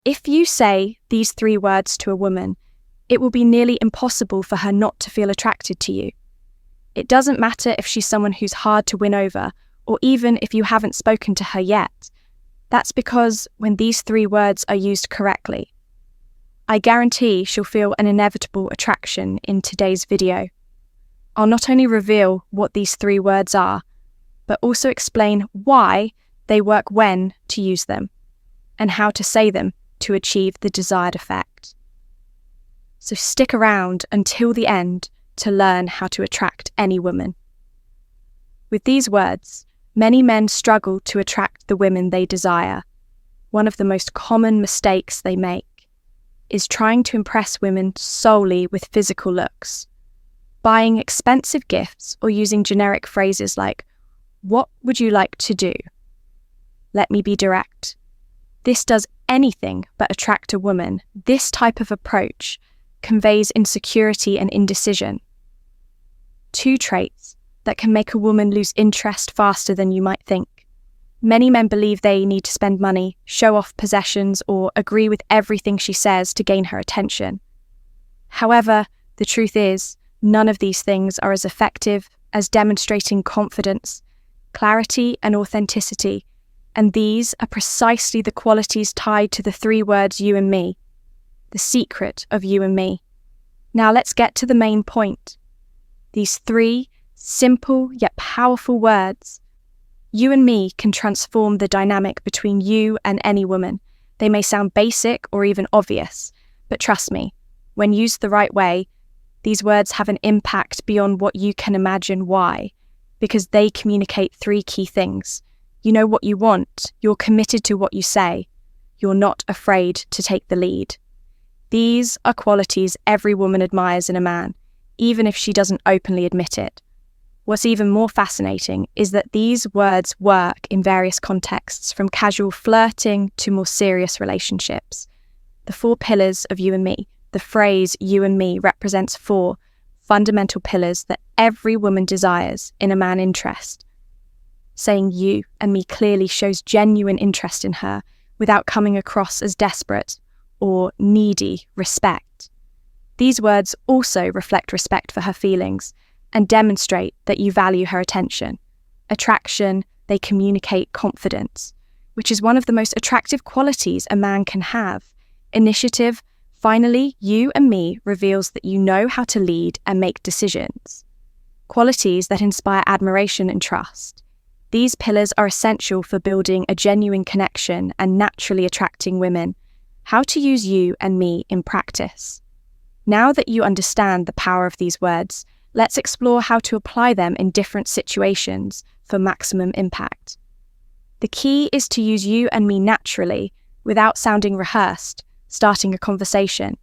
If you say these 3 words to a woman, it will be nearly impossible for her not to feel attracted to you. It doesn't matter if she's someone who's hard to win over, or even if you haven't spoken to her yet. That's because when these 3 words are used correctly, I guarantee she'll feel an inevitable attraction in today's video. I'll not only reveal what these 3 words are, but also explain why they work when to use them, and how to say them to achieve the desired effect. So stick around until the end to learn how to attract any woman. With these words, many men struggle to attract the women they desire. One of the most common mistakes they make is trying to impress women solely with physical looks. Buying expensive gifts or using generic phrases like, "What would you like to do?" Let me be direct. This does anything but attract a woman. This type of approach conveys insecurity and indecision. 2 traits that can make a woman lose interest faster than you might think. Many men believe they need to spend money, show off possessions, or agree with everything she says to gain her attention. However, the truth is, none of these things are as effective as demonstrating confidence, clarity, and authenticity, and these are precisely the qualities tied to the 3 words "you and me," the secret of you and me. Now let's get to the main point. These 3 simple yet powerful words, "you and me," can transform the dynamic between you and any woman. They may sound basic or even obvious, but trust me, when used the right way, these words have an impact beyond what you can imagine. Why? Because they communicate 3 key things. You know what you want, you're committed to what you say, you're not afraid to take the lead. These are qualities every woman admires in a man, even if she doesn't openly admit it. What's even more fascinating is that these words work in various contexts, from casual flirting to more serious relationships. The 4 pillars of you and me. The phrase "you and me" represents 4 fundamental pillars that every woman desires in a man interest. Saying "you and me" clearly shows genuine interest in her without coming across as desperate or needy respect. These words also reflect respect for her feelings and demonstrate that you value her attention. Attraction, they communicate confidence, which is one of the most attractive qualities a man can have. Initiative, finally, "you and me" reveals that you know how to lead and make decisions. Qualities that inspire admiration and trust. These pillars are essential for building a genuine connection and naturally attracting women. How to use "you and me" in practice. Now that you understand the power of these words, let's explore how to apply them in different situations for maximum impact. The key is to use "you and me" naturally, without sounding rehearsed, starting a conversation.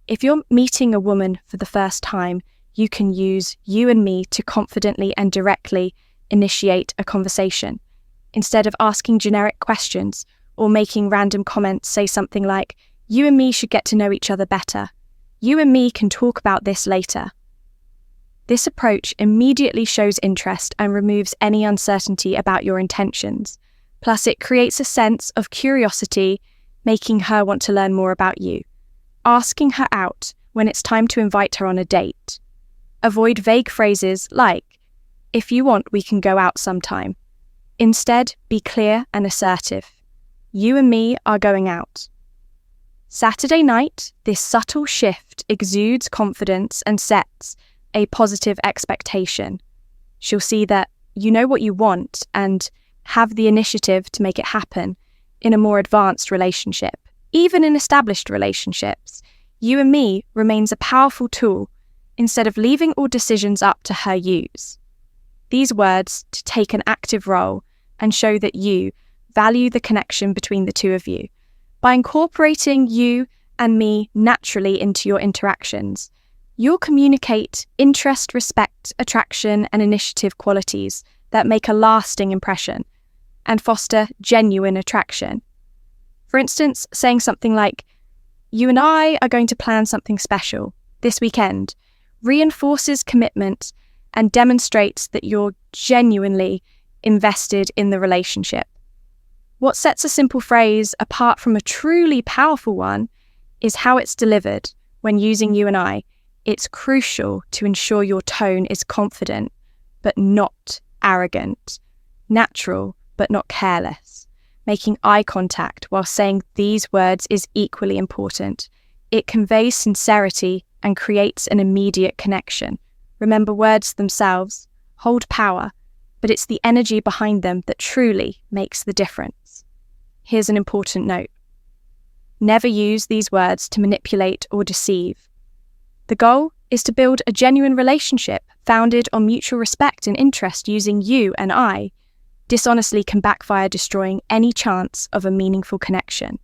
If you're meeting a woman for the first time, you can use "you and me" to confidently and directly initiate a conversation. Instead of asking generic questions or making random comments, say something like, "You and me should get to know each other better. You and me can talk about this later." This approach immediately shows interest and removes any uncertainty about your intentions. Plus, it creates a sense of curiosity, making her want to learn more about you. Asking her out when it's time to invite her on a date. Avoid vague phrases like, "If you want, we can go out sometime." Instead, be clear and assertive. "You and me are going out." Saturday night, this subtle shift exudes confidence and sets a positive expectation. She'll see that you know what you want and have the initiative to make it happen in a more advanced relationship. Even in established relationships, "you and me" remains a powerful tool instead of leaving all decisions up to her use. These words to take an active role and show that you value the connection between the 2 of you. By incorporating "you and me" naturally into your interactions, you'll communicate interest, respect, attraction, and initiative qualities that make a lasting impression and foster genuine attraction. For instance, saying something like, "You and I are going to plan something special this weekend," reinforces commitment and demonstrates that you're genuinely invested in the relationship. What sets a simple phrase apart from a truly powerful one is how it's delivered. When using you and I, it's crucial to ensure your tone is confident, but not arrogant, natural, but not careless. Making eye contact while saying these words is equally important. It conveys sincerity and creates an immediate connection. Remember, words themselves hold power, but it's the energy behind them that truly makes the difference. Here's an important note. Never use these words to manipulate or deceive. The goal is to build a genuine relationship founded on mutual respect and interest. Using you and I dishonestly can backfire, destroying any chance of a meaningful connection.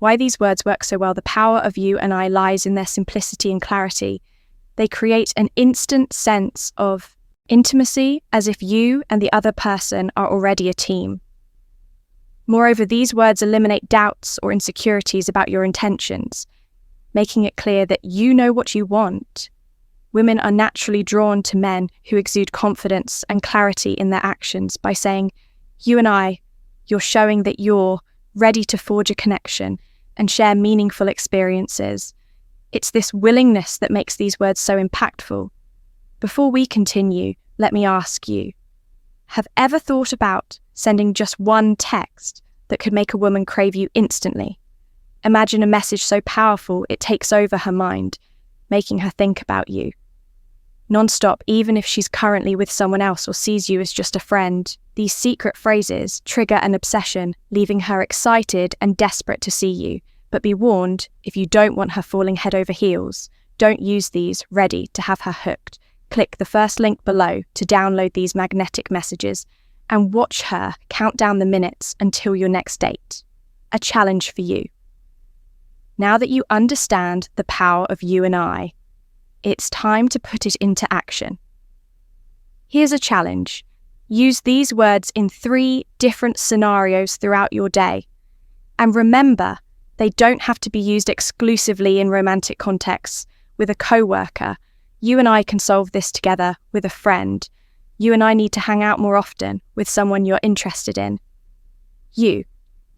Why these words work so well: the power of you and I lies in their simplicity and clarity. They create an instant sense of intimacy, as if you and the other person are already a team. Moreover, these words eliminate doubts or insecurities about your intentions, making it clear that you know what you want. Women are naturally drawn to men who exude confidence and clarity in their actions. By saying, you and I, you're showing that you're ready to forge a connection and share meaningful experiences. It's this willingness that makes these words so impactful. Before we continue, let me ask you, have ever thought about sending just one text that could make a woman crave you instantly? Imagine a message so powerful it takes over her mind, making her think about you non-stop, even if she's currently with someone else or sees you as just a friend. These secret phrases trigger an obsession, leaving her excited and desperate to see you. But be warned, if you don't want her falling head over heels, don't use these ready to have her hooked. Click the first link below to download these magnetic messages and watch her count down the minutes until your next date. A challenge for you. Now that you understand the power of you and I, it's time to put it into action. Here's a challenge. Use these words in 3 different scenarios throughout your day. And remember, they don't have to be used exclusively in romantic contexts. With a coworker, you and I can solve this together. With a friend, you and I need to hang out more often. With someone you're interested in, you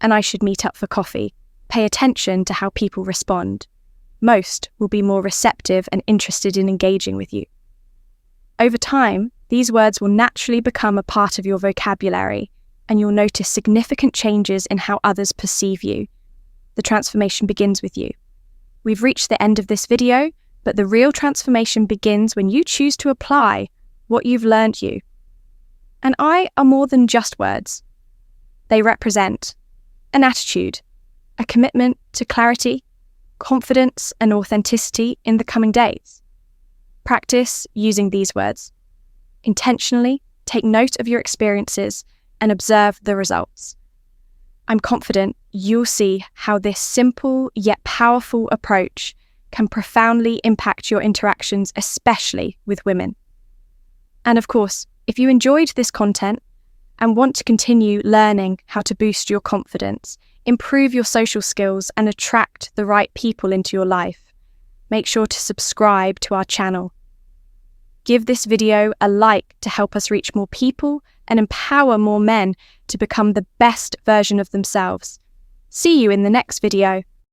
and I should meet up for coffee. Pay attention to how people respond. Most will be more receptive and interested in engaging with you. Over time, these words will naturally become a part of your vocabulary, and you'll notice significant changes in how others perceive you. The transformation begins with you. We've reached the end of this video, but the real transformation begins when you choose to apply what you've learned. You and I are more than just words. They represent an attitude, a commitment to clarity, confidence, and authenticity in the coming days. Practice using these words. Intentionally take note of your experiences and observe the results. I'm confident you'll see how this simple yet powerful approach can profoundly impact your interactions, especially with women. And of course, if you enjoyed this content and want to continue learning how to boost your confidence, improve your social skills, and attract the right people into your life, make sure to subscribe to our channel. Give this video a like to help us reach more people and empower more men to become the best version of themselves. See you in the next video.